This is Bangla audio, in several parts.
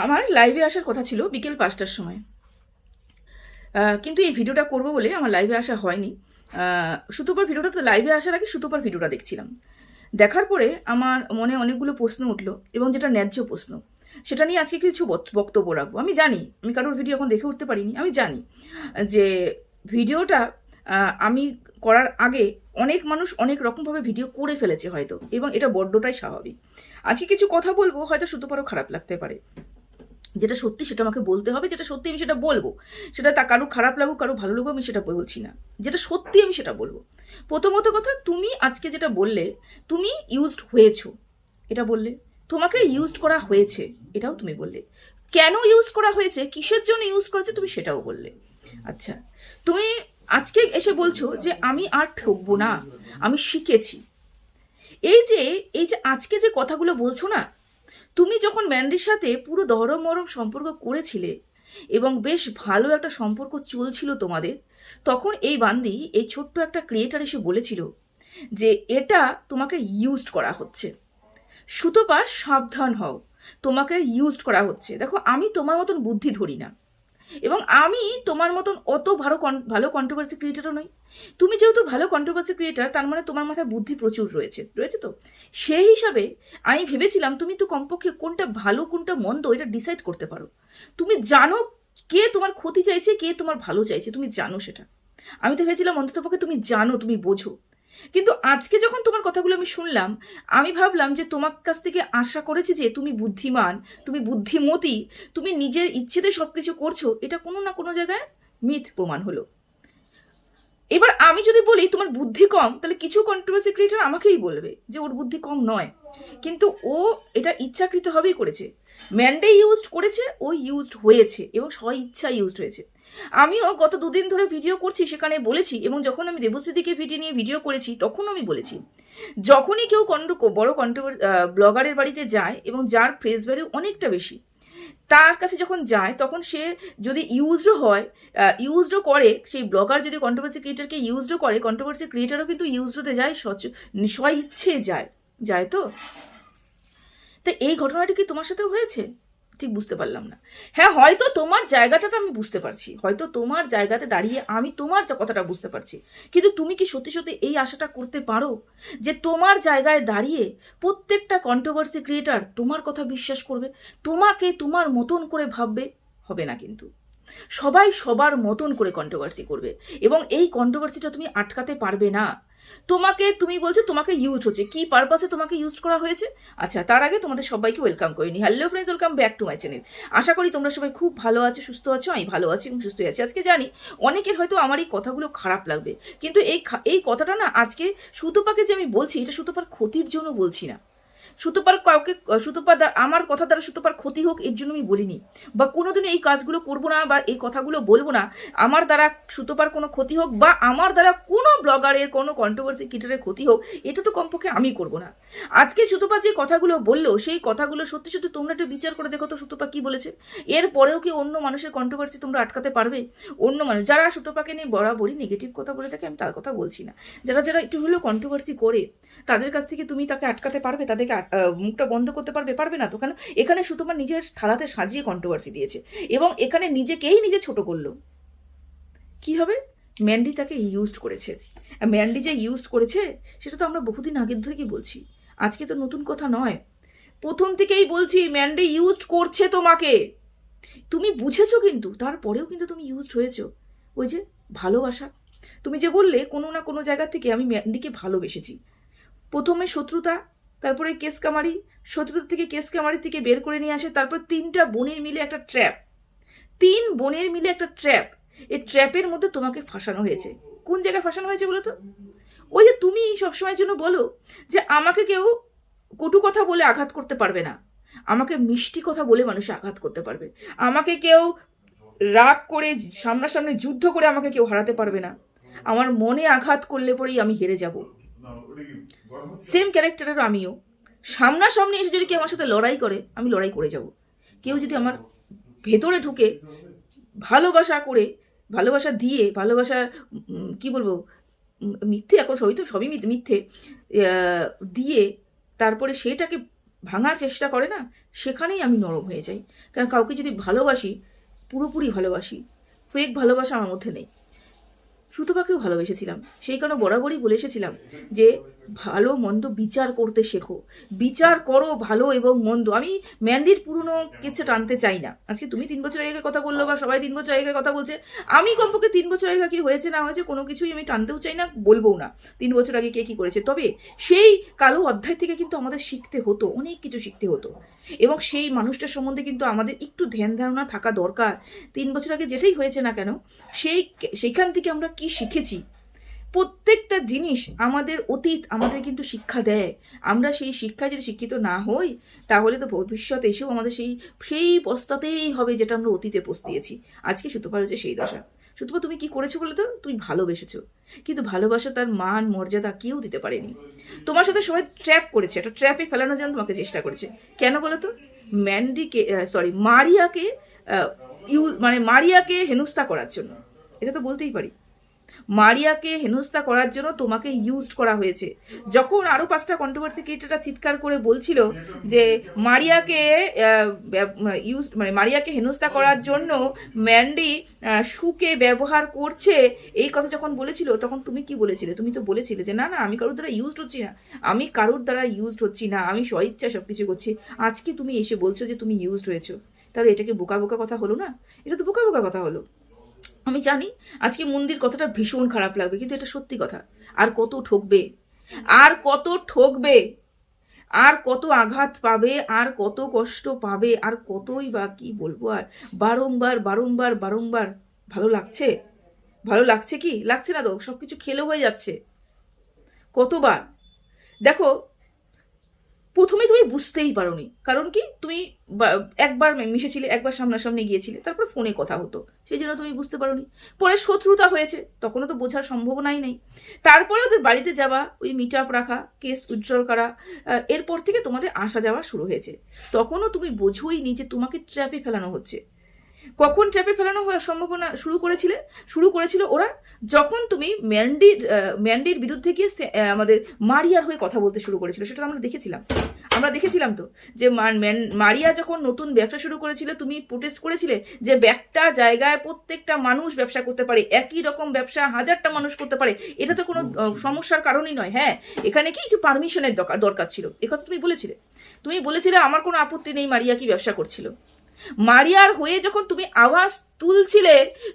আমার লাইভে আসার কথা ছিল বিকেল 5টার সময়, কিন্তু এই ভিডিওটা করব বলে আমার লাইভে আসা হয়নি। সুতোপার ভিডিওটা তো লাইভে আসার আগে সুতোপার ভিডিওটা দেখছিলাম। দেখার পরে আমার মনে অনেকগুলো প্রশ্ন উঠলো, এবং যেটা ন্যায্য প্রশ্ন সেটা নিয়ে আজকে কিছু বক্তব্য রাখবো। আমি জানি আমি কারোর ভিডিও এখন দেখে উঠতে পারিনি, আমি জানি যে ভিডিওটা আমি করার আগে অনেক মানুষ অনেক রকমভাবে ভিডিও করে ফেলেছে হয়তো, এবং এটা বড্ডটাই স্বাভাবিক। আজকে কিছু কথা বলবো, হয়তো সুতোপারও খারাপ লাগতে পারে। যেটা সত্যি সেটা আমাকে বলতে হবে, যেটা সত্যি আমি সেটা বলবো। সেটা তা কারো খারাপ লাগুক কারো ভালো লাগুক আমি সেটা বলছি না, যেটা সত্যি আমি সেটা বলবো। প্রথমত কথা, তুমি আজকে যেটা বললে তুমি ইউজড হয়েছো, এটা বললে। তোমাকে ইউজড করা হয়েছে, এটাও তুমি বললে। কেন ইউজ করা হয়েছে, কিসের জন্য ইউজ করেছে তুমি সেটাও বললে। আচ্ছা, তুমি আজকে এসে বলছো যে আমি আর ঠকবো না, আমি শিখেছি। এই যে আজকে যে কথাগুলো বলছো না, তুমি যখন ম্যান্ডির সাথে পুরো দরম মরম সম্পর্ক করেছিলে এবং বেশ ভালো একটা সম্পর্ক চলছিল তোমাদের, তখন এই বান্দি এই ছোট্ট একটা ক্রিয়েটার এসে বলেছিল যে এটা তোমাকে ইউজড করা হচ্ছে। সুতপা সাবধান হও, তোমাকে ইউজড করা হচ্ছে। দেখো, আমি তোমার মতন বুদ্ধি ধরি না, এবং আমি তোমার মতন অত ভালো কন্ট্রোভার্সি ক্রিয়েটারও নই। তুমি যেহেতু ভালো কন্ট্রোভার্সি ক্রিয়েটার, তার মানে তোমার মাথায় বুদ্ধি প্রচুর রয়েছে তো। সেই হিসাবে আমি ভেবেছিলাম তুমি তো কমপক্ষে কোনটা ভালো কোনটা মন্দ এটা ডিসাইড করতে পারো। তুমি জানো কে তোমার ক্ষতি চাইছে কে তোমার ভালো চাইছে, তুমি জানো সেটা। আমি তো ভেবেছিলাম অন্ততপক্ষে তুমি জানো, তুমি বোঝো। কিন্তু আজকে যখন তোমার কথাগুলো আমি শুনলাম, আমি ভাবলাম যে তোমার কাছ থেকে আশা করেছি যে তুমি বুদ্ধিমান, তুমি বুদ্ধিমতী, তুমি নিজের ইচ্ছেতে সবকিছু করছো, এটা কোনো না কোনো জায়গায় মিথ প্রমাণ হলো। এবার আমি যদি বলি তোমার বুদ্ধি কম, তাহলে কিছু কন্ট্রোভার্সি ক্রিয়েটার আমাকেই বলবে যে ওর বুদ্ধি কম নয়, কিন্তু ও এটা ইচ্ছাকৃতভাবেই করেছে। ম্যান্ডে ইউজড করেছে, ও ইউজড হয়েছে, এবং স্ব ইচ্ছা ইউজড হয়েছে। আমিও গত দুদিন ধরে ভিডিও করছি, সেখানে বলেছি, এবং যখন আমি দেবশ্রীদিকে ভিডিও করেছি তখনও আমি বলেছি, যখনই কেউ বড় ব্লগারের বাড়িতে যায় এবং যার ফেস ভ্যালু অনেকটা বেশি, তার কাছে যখন যায় তখন সে যদি ইউজডও হয়, ইউজডও করে, সেই ব্লগার যদি কন্ট্রোভার্সি ক্রিয়েটারকে ইউজডও করে, কন্ট্রোভার্সি ক্রিয়েটারও কিন্তু ইউজড হতে যায়, স্ব ইচ্ছে যায় তো। তা এই ঘটনাটি কি তোমার সাথেও হয়েছে? ঠিক বুঝতে পারলাম না। হ্যাঁ, হয়তো তোমার জায়গাটা তো আমি বুঝতে পারছি, হয়তো তোমার জায়গাতে দাঁড়িয়ে আমি তোমার কথাটা বুঝতে পারছি, কিন্তু তুমি কি সত্যি সত্যি এই আশাটা করতে পারো যে তোমার জায়গায় দাঁড়িয়ে প্রত্যেকটা কন্ট্রোভার্সি ক্রিয়েটার তোমার কথা বিশ্বাস করবে, তোমাকে তোমার মতন করে ভাববে? হবে না কিন্তু। সবাই সবার মতন করে কন্ট্রোভার্সি করবে, এবং এই কন্ট্রোভার্সিটা তুমি আটকাতে পারবে না। তুমি বলছো তোমাকে ইউজ হচ্ছে, কি পারপাসে তোমাকে ইউজ করা হয়েছে? আচ্ছা, তার আগে তোমাদের সবাইকে ওয়েলকাম করে নি। Hello friends, welcome back to my channel. আশা করি তোমরা সবাই খুব ভালো আছো, সুস্থ আছো। আমি ভালো আছি এবং সুস্থ আছি। আজকে জানি অনেকের হয়তো আমার এই কথাগুলো খারাপ লাগবে, কিন্তু এই কথাটা না, আজকে সুতোপাকে যে আমি বলছি, এটা সুতোপার ক্ষতির জন্য বলছি না। আমার কথা দ্বারা সুতোপার ক্ষতি হোক এর জন্য আমি বলিনি, বা কোনোদিনও এই কাজগুলো করবো না বা এই কথাগুলো বলবো না আমার দ্বারা সুতোপার কোনো ক্ষতি হোক, বা আমার দ্বারা কোনো ব্লগারের কোনো কন্ট্রোভার্সি ক্রিয়েটারের ক্ষতি হোক, এটা তো কমপক্ষে আমি করবো না। আজকে সুতোপা যে কথাগুলো বললো, সেই কথাগুলো সত্যি সত্যি তোমরা একটু বিচার করে দেখো তো সুতোপা কি বলেছে। এরপরেও কি অন্য মানুষের কন্ট্রোভার্সি তোমরা আটকাতে পারবে? অন্য মানুষ যারা সুতোপাকে নিয়ে বরাবরই নেগেটিভ কথা বলে থাকে, আমি তার কথা বলছি না, যারা যারা একটু হলেও কন্ট্রোভার্সি করে, তাদের কাছ থেকে তুমি তাকে আটকাতে পারবে? তাদেরকে মুখটা বন্ধ করতে পারবে না তো। কেন? এখানে সুতপা নিজের থালাতে সাজিয়ে কন্ট্রোভার্সি দিয়েছে, এবং এখানে নিজে ছোট করলো। কি হবে? ম্যান্ডি তাকে ইউজড করেছে। ম্যান্ডি যে ইউজড করেছে সেটা তো আমরা বহুদিন আগের ধরে কি বলছি, আজকে তো নতুন কথা নয়। প্রথম থেকেই বলছি ম্যান্ডি ইউজড করছে তোমাকে, তুমি বুঝেছো, কিন্তু তারপরেও কিন্তু তুমি ইউজড হয়েছো। ওই যে ভালোবাসা, তুমি যে বললে কোনো না কোনো জায়গা থেকে আমি ম্যান্ডিকে ভালোবেসেছি। প্রথমে শত্রুতা, তারপরে কেস কামারি, শত্রুতা থেকে কেস কামারি থেকে বের করে নিয়ে আসে, তারপর 3টা বোনের মিলে একটা ট্র্যাপ, 3 বোনের মিলে একটা ট্র্যাপ, এই ট্র্যাপের মধ্যে তোমাকে ফাঁসানো হয়েছে। কোন জায়গায় ফাঁসানো হয়েছে বলো তো? ওই যে তুমি সবসময়ের জন্য বলো যে আমাকে কেউ কটু কথা বলে আঘাত করতে পারবে না, আমাকে মিষ্টি কথা বলে মানুষ আঘাত করতে পারবে, আমাকে কেউ রাগ করে সামনাসামনি যুদ্ধ করে আমাকে কেউ হারাতে পারবে না, আমার মনে আঘাত করলে পরেই আমি হেরে যাব। সেম ক্যারেক্টারের আমিও, সামনাসামনি এসে যদি কেউ আমার সাথে লড়াই করে আমি লড়াই করে যাব। কেউ যদি আমার ভেতরে ঢুকে ভালোবাসা করে, ভালোবাসা দিয়ে, ভালোবাসা কি বলবো, মিথ্যে, এখন সবই মিথ্যে দিয়ে, তারপরে সেটাকে ভাঙার চেষ্টা করে না, সেখানেই আমি নরম হয়ে যাই। কারণ কাউকে যদি ভালোবাসি, পুরোপুরি ভালোবাসি, ফেক ভালোবাসা আমার মধ্যে নেই। সুতপাকেও ভালোবেসেছিলাম, সেই কারণে বরাবরই বলে এসেছিলাম যে ভালো মন্দ বিচার করতে শেখো, বিচার করো ভালো এবং মন্দ। আমি ম্যান্ডির পুরনো কিছু টানতে চাই না। আজকে তুমি 3 বছর আগে কথা বললো বা সবাই 3 বছর আগে কথা বলছে, আমি কমপক্ষে 3 বছর আগে কি হয়েছে না হয়েছে কোনো কিছুই আমি টানতেও চাই না, বলবো না 3 বছর আগে কে কি করেছে। তবে সেই কালো অধ্যায় থেকে কিন্তু আমাদের শিখতে হতো, অনেক কিছু শিখতে হতো, এবং সেই মানুষটার সম্বন্ধে কিন্তু আমাদের একটু ধ্যান ধারণা থাকা দরকার। 3 বছর আগে যেটাই হয়েছে না কেন, সেইখান থেকে আমরা কি শিখেছি। প্রত্যেকটা জিনিস আমাদের অতীত আমাদের কিন্তু শিক্ষা দেয়। আমরা সেই শিক্ষায় যদি শিক্ষিত না হই, তাহলে তো ভবিষ্যতে এসেও আমাদের সেই পস্তাতেই হবে যেটা আমরা অতীতে পস্তিয়েছি। আজকে সুতপা হচ্ছে সেই দশা। সুতপা তুমি কি করেছো বলে তো, তুমি ভালোবেসেছো, কিন্তু ভালোবাসা তার মান মর্যাদা কেউ দিতে পারেনি। তোমার সাথে সবাই ট্র্যাপ করেছে, একটা ট্র্যাপে ফেলানোর জন্য তোমাকে চেষ্টা করেছে। কেন বলো তো? মারিয়াকে হেনস্থা করার জন্য। এটা তো বলতেই পারি, মারিয়াকে হেনস্থা করার জন্য তোমাকে ইউজ করা হয়েছে। যখন আরো 5টা কন্ট্রোভার্সি ক্রিয়েটাররা চিৎকার করে বলছিল যে মারিয়াকে হেনস্থা করার জন্য ম্যান্ডি সুকে ব্যবহার করছে, এই কথা যখন বলেছিল, তখন তুমি কি বলেছিলে? তুমি তো বলেছিলে যে না না, আমি কারোর দ্বারা ইউজড হচ্ছি না, আমি কারোর দ্বারা ইউজড হচ্ছি না, আমি স্বইচ্ছা সবকিছু করছি। আজকে তুমি এসে বলছো যে তুমি ইউজড হয়েছো, তাহলে এটাকে বোকা বোকা কথা হলো না? এটা তো বোকা বোকা কথা হলো। আমি জানি আজকে মন্দির কথাটা ভীষণ খারাপ লাগবে, কিন্তু এটা সত্যি কথা। আর কত ঠকবে, আর কত ঠকবে, আর কত আঘাত পাবে, আর কত কষ্ট পাবে, আর কতই বা কি বলবো। আর বারংবার বারংবার বারংবার ভালো লাগছে? ভালো লাগছে কি? লাগছে না তো, সবকিছু খেলো হয়ে যাচ্ছে। কতবার দেখো, প্রথমে তুমি বুঝতেই পারোনি, কারণ কি তুমি একবার মিশেছিলে, একবার সামনাসামনি গিয়েছিলে, তারপর ফোনে কথা হতো, সেই জন্য তুমি বুঝতে পারোনি। পরে শত্রুতা হয়েছে, তখনও তো বোঝার সম্ভাবনাই নেই। তারপরে ওদের বাড়িতে যাওয়া, ওই মিট আপ রাখা, কেস উজ্জ্বল করা, এরপর থেকে তোমাদের আসা যাওয়া শুরু হয়েছে। তখনও তুমি বোঝোই নি যে তোমাকে ট্র্যাপে ফেলানো হচ্ছে। কখন ট্র্যাপে ফেলানো হওয়ার সম্ভাবনা শুরু করেছিল ওরা, যখন তুমি ম্যান্ডির বিরুদ্ধে গিয়ে আমাদের মারিয়ার হয়ে কথা বলতে শুরু করেছিল। সেটা আমরা দেখেছিলাম তো, যে মারিয়া যখন নতুন ব্যবসা শুরু করেছিল, তুমি প্রোটেস্ট করেছিলে যে একটা জায়গায় প্রত্যেকটা মানুষ ব্যবসা করতে পারে, একই রকম ব্যবসা 1000টা মানুষ করতে পারে, এটা তো কোনো সমস্যার কারণই নয়। হ্যাঁ, এখানে কি একটু পারমিশনের দরকার ছিল, একথা তুমি বলেছিলে। আমার কোনো আপত্তি নেই মারিয়া কি ব্যবসা করছিল। মারিয়ার হয়ে যখন তুমি আওয়াজ তুলছিলে,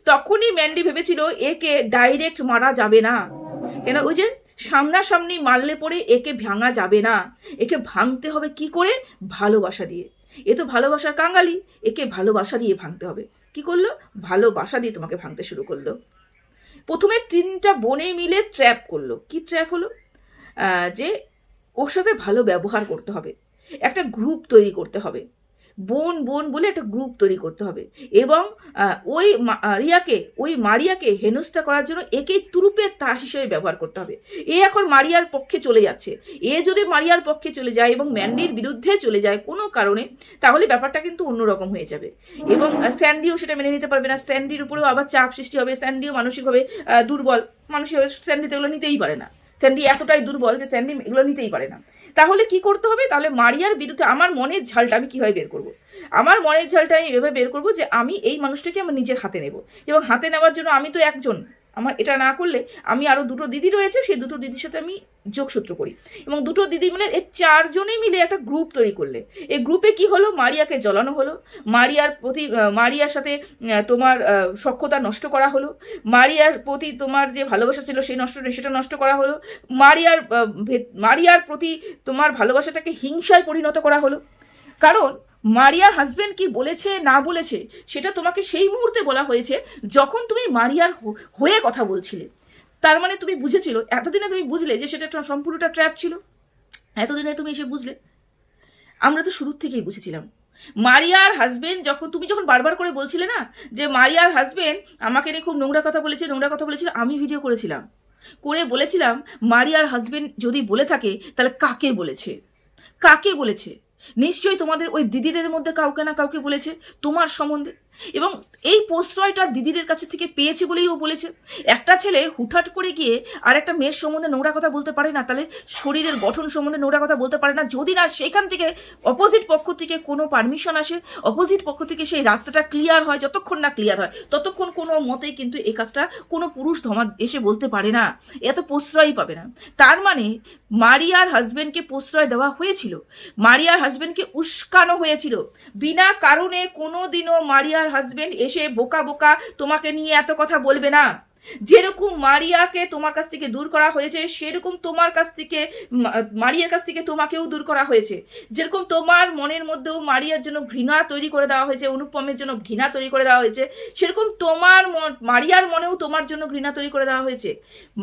তখনই ম্যান্ডি ভেবেছিল একে ডাইরেক্ট মারা যাবে না, কেন ওই যে সামনাসামনি মারলে পরে একে ভাঙা যাবে না, একে ভাঙতে হবে কি করে? ভালোবাসা দিয়ে। এ তো ভালোবাসার কাঙালি, একে ভালোবাসা দিয়ে ভাঙতে হবে। কি করলো? ভালোবাসা দিয়ে তোমাকে ভাঙতে শুরু করলো। প্রথমে 3টা বোনে মিলে ট্র্যাপ করলো। কি ট্র্যাপ হলো? যে ওর সাথে ভালো ব্যবহার করতে হবে, একটা গ্রুপ তৈরি করতে হবে, বোন বলে একটা গ্রুপ তৈরি করতে হবে, এবং ওই মারিয়াকে হেনস্থা করার জন্য একে তুরুপের তাস হিসেবে ব্যবহার করতে হবে। এ এখন মারিয়ার পক্ষে চলে যাচ্ছে। এ যদি মারিয়ার পক্ষে চলে যায় এবং ম্যান্ডির বিরুদ্ধে চলে যায় কোনো কারণে, তাহলে ব্যাপারটা কিন্তু অন্যরকম হয়ে যাবে, এবং স্যান্ডিও সেটা মেনে নিতে পারবে না। স্যান্ডির উপরেও আবার চাপ সৃষ্টি হবে। স্যান্ডিও মানসিকভাবে দুর্বল, স্যান্ডি তো এগুলো নিতেই পারে না। স্যান্ডি এতটাই দুর্বল যে স্যান্ডি এগুলো নিতেই পারে না। তাহলে কি করতে হবে? তাহলে মারিয়ার বিরুদ্ধে আমার মনের ঝালটা আমি কিভাবে বের করব? আমার মনের ঝালটা আমি এভাবে বের করবো যে আমি এই মানুষটাকে আমার নিজের হাতে নেব, এবং হাতে নেওয়ার জন্য আমি তো একজন, আমার এটা না করলে আমি আরও 2টো দিদি রয়েছে, সেই 2টো দিদির সাথে আমি যোগসূত্র করি, এবং 2টো দিদি মিলে এই 4 জনেই মিলে একটা গ্রুপ তৈরি করলে, এই গ্রুপে কি হলো? মারিয়াকে জ্বলানো হলো, মারিয়ার সাথে তোমার সখ্যতা নষ্ট করা হলো, মারিয়ার প্রতি তোমার যে ভালোবাসা ছিল সেটা নষ্ট করা হলো, মারিয়ার প্রতি তোমার ভালোবাসাটাকে হিংসায় পরিণত করা হলো। কারণ মারিয়ার হাজবেন্ড কি বলেছে না বলেছে সেটা তোমাকে সেই মুহূর্তে বলা হয়েছে যখন তুমি মারিয়ার হয়ে কথা বলছিলে। তার মানে তুমি বুঝেছিল, এতদিনে তুমি বুঝলে যে সেটা সম্পূর্ণটা ট্র্যাপ ছিল। এতদিনে তুমি এসে বুঝলে। আমরা তো শুরুর থেকেই বুঝেছিলাম। মারিয়ার হাজবেন্ড তুমি যখন বারবার করে বলছিলে না যে মারিয়ার হাজবেন্ড আমাকে নিয়ে খুব নোংরা কথা বলেছিল, আমি ভিডিও করেছিলাম, বলেছিলাম মারিয়ার হাজবেন্ড যদি বলে থাকে তাহলে কাকে বলেছে? নিশ্চয়ই তোমাদের ওই দিদিদের মধ্যে কাউকে না কাউকে বলেছে তোমার সম্বন্ধে। এবং এই প্রশ্রয়টা দিদিদের কাছে থেকে পেয়েছে বলেই ও বলেছে। একটা ছেলে হুটহাট করে গিয়ে আর একটা মেয়ের সম্বন্ধে নোংরা কথা বলতে পারে না, তাহলে শরীরের গঠন সম্বন্ধে নোংরা কথা বলতে পারে না, যদি না সেখান থেকে অপোজিট পক্ষ থেকে কোনো পারমিশন আসে, অপোজিট পক্ষ থেকে সেই রাস্তাটা ক্লিয়ার হয়। যতক্ষণ না ক্লিয়ার হয় ততক্ষণ কোনো মতেই কিন্তু এই কাজটা কোনো পুরুষ ধমা এসে বলতে পারে না, এত প্রশ্রয়ই পাবে না। তার মানে মারিয়ার হাজবেন্ডকে প্রশ্রয় দেওয়া হয়েছিল, মারিয়ার হাজবেন্ডকে উস্কানো হয়েছিল। বিনা কারণে কোনো দিনও মারিয়ার হাজবেন্ড এসে বোকা বোকা তোমাকে নিয়ে এত কথা বলবে না। যেরকম মারিয়াকে তোমার কাছ থেকে দূর করা হয়েছে, সেরকম তোমার কাছ থেকে মারিয়ার কাছ থেকে তোমাকেও দূর করা হয়েছে। যেরকম তোমার মনের মধ্যেও মারিয়ার জন্য ঘৃণা তৈরি করে দেওয়া হয়েছে, অনুপমের জন্য ঘৃণা তৈরি করে দেওয়া হয়েছে, সেরকম তোমার মারিয়ার মনেও তোমার জন্য ঘৃণা তৈরি করে দেওয়া হয়েছে।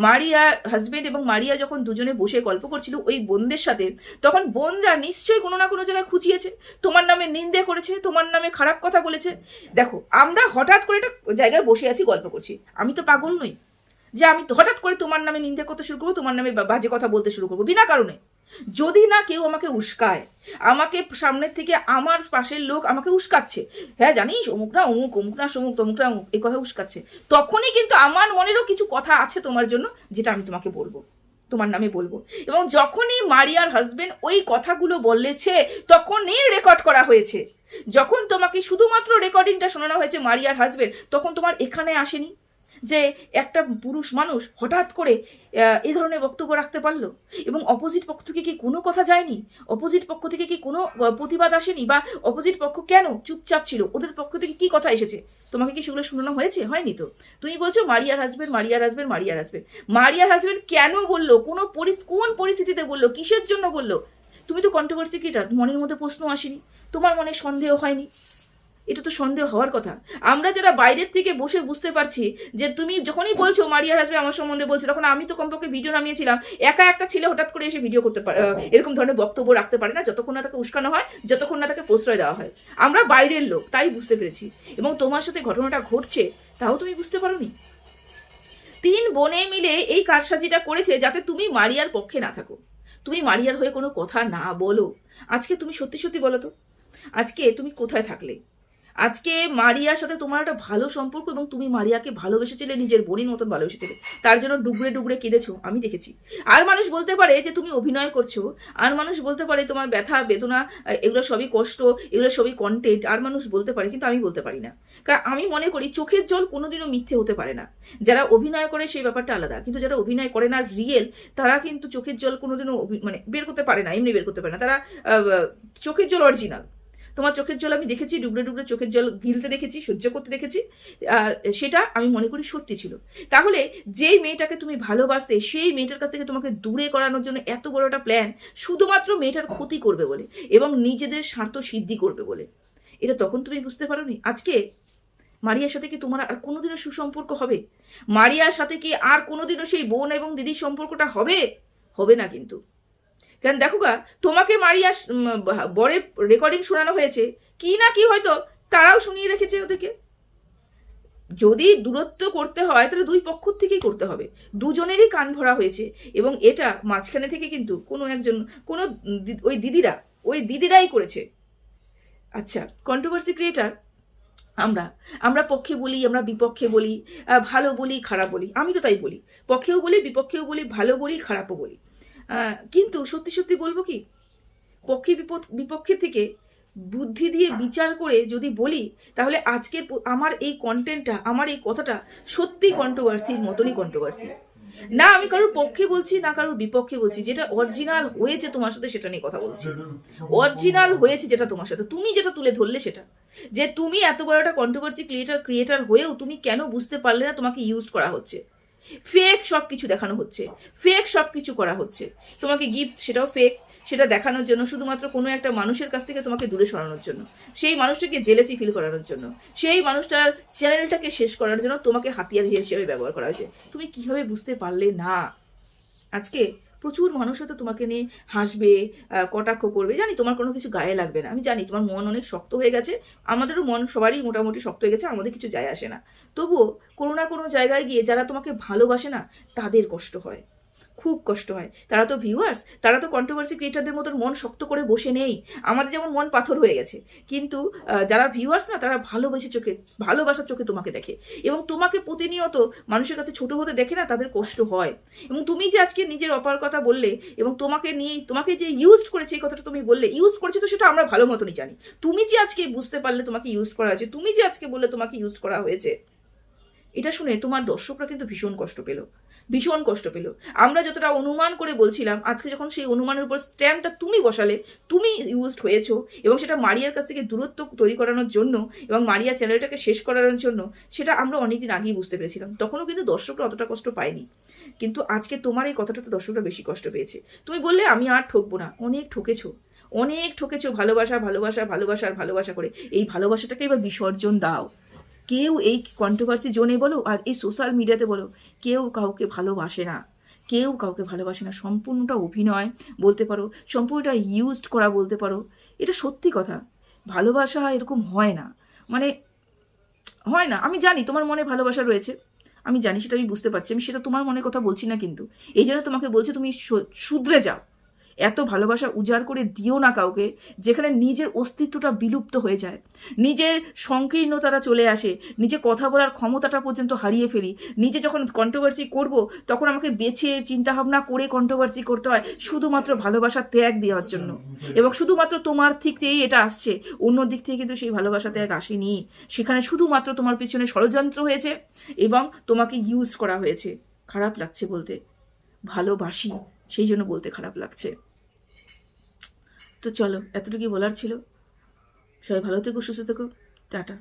মারিয়ার হাজবেন্ড এবং মারিয়া যখন দুজনে বসে গল্প করছিল ওই বোনদের সাথে, তখন বোনরা নিশ্চয়ই কোনো না কোনো জায়গায় খুঁচিয়েছে, তোমার নামে নিন্দে করেছে, তোমার নামে খারাপ কথা বলেছে। দেখো, আমরা হঠাৎ করে একটা জায়গায় বসে আছি, গল্প করছি, আমি তো পাগল নই যে আমি হঠাৎ করে তোমার নামে নিন্দে করতে শুরু করবো, তোমার নামে বাজে কথা বলতে শুরু করবো বিনা কারণে। যদি না কেউ আমাকে উস্কায়, আমাকে সামনের থেকে আমার পাশের লোক আমাকে উস্কাচ্ছে, হ্যাঁ জানিস অমুক না অমুক, অমুক না সমুক, তমুক না অমুক, এই কথা উস্কাচ্ছে, তখনই কিন্তু আমার মনেরও কিছু কথা আছে তোমার জন্য, যেটা আমি তোমাকে বলবো, তোমার নামে বলবো। এবং যখনই মারিয়ার হাজবেন্ড ওই কথাগুলো বলেছে তখনই রেকর্ড করা হয়েছে। যখন তোমাকে শুধুমাত্র রেকর্ডিংটা শোনানো হয়েছে মারিয়ার হাজবেন্ড, তখন তোমার এখানে আসেনি যে একটা পুরুষ মানুষ হঠাৎ করে এই ধরনের বক্তব্য রাখতে পারলো, এবং অপোজিট পক্ষ থেকে কি কোনো কথা যায়নি, অপোজিট পক্ষ থেকে কি কোনো প্রতিবাদ আসেনি, বা অপোজিট পক্ষ কেন চুপচাপ ছিল, ওদের পক্ষ থেকে কি কথা এসেছে, তোমাকে কি সেগুলো শোনানো হয়েছে? হয়নি তো। তুমি বলছো মারিয়ার হাজবেন্ড, মারিয়ার হাজবেন্ড, মারিয়ার হাজবেন্ড। মারিয়ার হাজবেন্ড কেন বললো, কোন পরিস্থিতিতে বললো, কিসের জন্য বললো? তুমি তো কন্ট্রোভার্সি ক্রিয়েটার, মনের মধ্যে প্রশ্ন আসেনি, তোমার মনে সন্দেহ হয়নি? এটা তো সন্দেহ হওয়ার কথা। আমরা যারা বাইরের থেকে বসে বুঝতে পারছি যে তুমি যখনই বলছো মারিয়ার হাজবেন্ড আমার সম্বন্ধে বলছে, তখন আমি তো কমপক্ষে ভিডিও নামিয়েছিলাম। একা একটা ছেলে হঠাৎ করে এসে ভিডিও করতে পারে, এরকম ধরনের বক্তব্য রাখতে পারে না যতক্ষণ না তাকে উস্কানো হয়, যতক্ষণ না তাকে প্রশ্রয় দেওয়া হয়। আমরা বাইরের লোক, তাই বুঝতে পেরেছি। এবং তোমার সাথে ঘটনাটা ঘটছে তাও তুমি বুঝতে পারোনি। 3 বোনে মিলে এই কারসাজিটা করেছে যাতে তুমি মারিয়ার পক্ষে না থাকো, তুমি মারিয়ার হয়ে কোনো কথা না বলো। আজকে তুমি সত্যি সত্যি বলো তো, আজকে তুমি কোথায় থাকলে? আজকে মারিয়ার সাথে তোমার একটা ভালো সম্পর্ক, এবং তুমি মারিয়াকে ভালোবেসেছিলে, নিজের বোনের মতন ভালোবেসেছিলে, তার জন্য ডুবড়ে ডুবড়ে কেঁদেছো, আমি দেখেছি। আর মানুষ বলতে পারে যে তুমি অভিনয় করছো, আর মানুষ বলতে পারে তোমার ব্যথা বেদনা এগুলো সবই কষ্ট, এগুলো সবই কন্টেন্ট, আর মানুষ বলতে পারে, কিন্তু আমি বলতে পারি না। কারণ আমি মনে করি চোখের জল কোনোদিনও মিথ্যে হতে পারে না। যারা অভিনয় করে সেই ব্যাপারটা আলাদা, কিন্তু যারা অভিনয় করে না রিয়েল, তারা কিন্তু চোখের জল কোনোদিনও মানে বের করতে পারে না, এমনি বের করতে পারে না। তারা চোখের জল অরিজিনাল। তোমার চোখের জল আমি দেখেছি, ডুবড়ে ডুবড়ে চোখের জল গিলতে দেখেছি, সহ্য করতে দেখেছি, আর সেটা আমি মনে করি সত্যি ছিল। তাহলে যেই মেয়েটাকে তুমি ভালোবাসতে, সেই মেয়েটার কাছ থেকে তোমাকে দূরে করানোর জন্য এত বড় একটা প্ল্যান, শুধুমাত্র মেয়েটার ক্ষতি করবে বলে এবং নিজেদের স্বার্থ সিদ্ধি করবে বলে, এটা তখন তুমি বুঝতে পারোনি। আজকে মারিয়ার সাথে কি তোমার আর কোনোদিনও সুসম্পর্ক হবে? মারিয়ার সাথে কি আর কোনোদিনও সেই বোন এবং দিদির সম্পর্কটা হবে? হবে না কিন্তু। কেন দেখো গা, তোমাকে মারিয়া বরের রেকর্ডিং শোনানো হয়েছে, কি না কি হয়তো তারাও শুনিয়ে রেখেছে ওদেরকে। যদি দূরত্ব করতে হয় তাহলে 2 পক্ষ থেকেই করতে হবে, দুজনেরই কান ভরা হয়েছে। এবং এটা মাঝখানে থেকে কিন্তু কোনো একজন, কোনো ওই দিদিরাই করেছে। আচ্ছা, কন্ট্রোভার্সি ক্রিয়েটার আমরা পক্ষে বলি, আমরা বিপক্ষে বলি, ভালো বলি, খারাপ বলি, আমি তো তাই বলি, পক্ষেও বলি, বিপক্ষেও বলি, ভালো বলি, খারাপও বলি। কিন্তু সত্যি সত্যি বলবো কি, পক্ষে বিপক্ষে থেকে বুদ্ধি দিয়ে বিচার করে যদি বলি, তাহলে আজকের আমার এই কন্টেন্টটা, আমার এই কথাটা সত্যি কন্ট্রোভার্সির মতনই কন্ট্রোভার্সি। না আমি কারোর পক্ষে বলছি, না কারোর বিপক্ষে বলছি, যেটা অরিজিনাল হয়েছে তোমার সাথে সেটা নিয়ে কথা বলছি। অরিজিনাল হয়েছে যেটা তোমার সাথে, তুমি যেটা তুলে ধরলে সেটা, যে তুমি এত বড় একটা কন্ট্রোভার্সি ক্রিয়েটার হয়েও তুমি কেন বুঝতে পারলে না তোমাকে ইউজ করা হচ্ছে, ফেক সব কিছু দেখানো হচ্ছে, ফেক সব কিছু করা হচ্ছে, তোমাকে গিফট সেটাও ফেক, সেটা দেখানোর জন্য, শুধুমাত্র কোনো একটা মানুষের কাছ থেকে তোমাকে দূরে সরানোর জন্য, সেই মানুষটাকে জেলেসি ফিল করানোর জন্য, সেই মানুষটার চ্যানেলটাকে শেষ করার জন্য তোমাকে হাতিয়ার হিসেবে ব্যবহার করা হয়েছে। তুমি কিভাবে বুঝতে পারলে না? আজকে প্রচুর মানুষ হয়তো তোমাকে নিয়ে হাসবে, কটাক্ষ করবে, জানি তোমার কোনো কিছু গায়ে লাগবে না, আমি জানি তোমার মন অনেক শক্ত হয়ে গেছে, আমাদেরও মন সবারই মোটামুটি শক্ত হয়ে গেছে, আমাদের কিছু যায় আসে না। তবুও কোনো না কোনো জায়গায় গিয়ে যারা তোমাকে ভালোবাসে না তাদের কষ্ট হয়, খুব কষ্ট হয়। তারা তো ভিউয়ার্স, তারা তো কন্ট্রোভার্সি ক্রিয়েটারদের মতন মন শক্ত করে বসে নেই, আমাদের যেমন মন পাথর হয়ে গেছে। কিন্তু যারা ভিউয়ার্স না, তারা ভালোবাসার চোখে তোমাকে দেখে, এবং তোমাকে প্রতিনিয়ত মানুষের কাছে ছোট হতে দেখে না, তাদের কষ্ট হয়। এবং তুমি যে আজকে নিজের কথা বললে, এবং তোমাকে যে ইউজ করেছে, এই কথাটা তুমি বললে, ইউজ করেছে তো সেটা আমরা ভালো মতনই জানি। তুমি যে আজকে বুঝতে পারলে তোমাকে ইউজ করা হয়েছে, তুমি যে আজকে বললে তোমাকে ইউজ করা হয়েছে, এটা শুনে তোমার দর্শকরা কিন্তু ভীষণ কষ্ট পেল, ভীষণ কষ্ট পেল। আমরা যতটা অনুমান করে বলছিলাম, আজকে যখন সেই অনুমানের উপর স্ট্যাম্পটা তুমি বসালে, তুমি ইউজড হয়েছো, এবং সেটা মারিয়ার কাছ থেকে দূরত্ব তৈরি করানোর জন্য, এবং মারিয়া চ্যানেলটাকে শেষ করানোর জন্য, সেটা আমরা অনেকদিন আগেই বুঝতে পেরেছিলাম। তখনও কিন্তু দর্শকরা অতটা কষ্ট পায়নি, কিন্তু আজকে তোমার এই কথাটাতে দর্শকরা বেশি কষ্ট পেয়েছে। তুমি বললে আমি আর ঠকবো না, অনেক ঠকেছো, অনেক ঠকেছো। ভালোবাসা করে এই ভালোবাসাটাকে এবার বিসর্জন দাও। কেউ এই কন্ট্রোভার্সি জোনে বলো আর এই সোশ্যাল মিডিয়াতে বলো, কেউ কাউকে ভালোবাসে না, কেউ কাউকে ভালোবাসে না। সম্পূর্ণটা অভিনয় বলতে পারো, সম্পূর্ণটা ইউজড করা বলতে পারো। এটা সত্যি কথা। ভালোবাসা এরকম হয় না, মানে হয় না। আমি জানি তোমার মনে ভালোবাসা রয়েছে, আমি জানি, সেটা আমি বুঝতে পারছি। আমি সেটা তোমার মনের কথা বলছি না, কিন্তু এই জন্য তোমাকে বলছি তুমি শুধরে যাও। এত ভালোবাসা উজাড় করে দিও না কাউকে, যেখানে নিজের অস্তিত্বটা বিলুপ্ত হয়ে যায়, নিজের সংকীর্ণতাটা চলে আসে, নিজে কথা বলার ক্ষমতাটা পর্যন্ত হারিয়ে ফেলি। নিজে যখন কন্ট্রোভার্সি করব, তখন আমাকে বেছে চিন্তাভাবনা করে কন্ট্রোভার্সি করতে হয়, শুধুমাত্র ভালোবাসার ত্যাগ দেওয়ার জন্য। এবং শুধুমাত্র তোমার থেকেই এটা আসছে, অন্য দিক থেকে কিন্তু সেই ভালোবাসা ত্যাগ আসেনি। সেখানে শুধুমাত্র তোমার পিছনে ষড়যন্ত্র হয়েছে এবং তোমাকে ইউজ করা হয়েছে। খারাপ লাগছে বলতে, ভালোবাসি সেই জন্য বলতে খারাপ লাগছে। তো চলো, এতটুকুই বলার ছিল। সবাই ভালো থেকো, সুস্থ থেকো, টাটা।